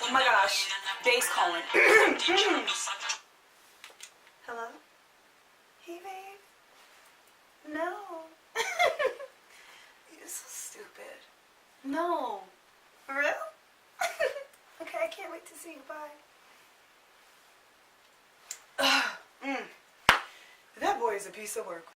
Oh my gosh. Bass calling. Hello? Hey, babe. No. You're so stupid. No. For real? Okay, I can't wait to see you. Bye. That boy is a piece of work.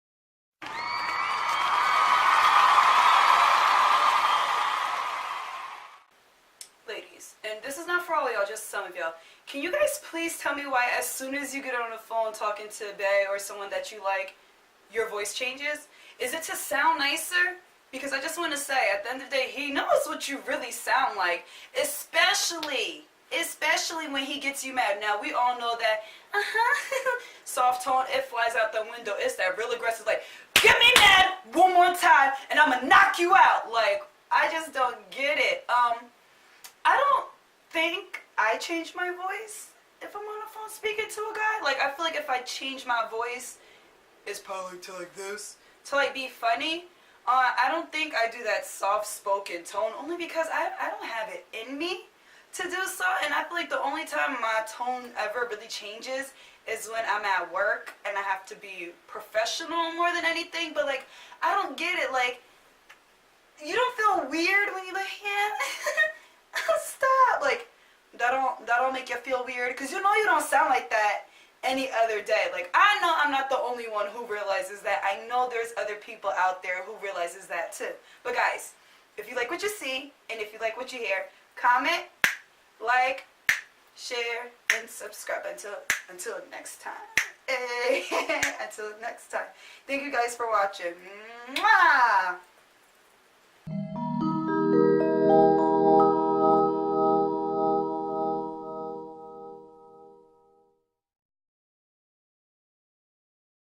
Ladies, and this is not for all of y'all, just some of y'all. Can you guys please tell me why as soon as you get on the phone talking to Bae or someone that you like, your voice changes? Is it to sound nicer? Because I just want to say, at the end of the day, he knows what you really sound like. Especially when he gets you mad. Now, we all know that, soft tone, it flies out the window. It's that real aggressive, like, get me mad one more time, and I'm going to knock you out. Like, I just don't get it. I don't think I change my voice if I'm on the phone speaking to a guy. Like, I feel like if I change my voice, it's probably to like this, to like be funny. I don't think I do that soft-spoken tone, only because I don't have it in me to do so, and I feel like the only time my tone ever really changes is when I'm at work and I have to be professional more than anything. But like, I don't get it. Like, you don't feel weird when you like, yeah, stop. Like, that don't make you feel weird, because you know you don't sound like that any other day. Like, I know I'm not the only one who realizes that. I know there's other people out there who realizes that too. But guys, if you like what you see and if you like what you hear, comment, like, share, and subscribe. Until next time. Hey. Until next time. Thank you guys for watching. Mwah!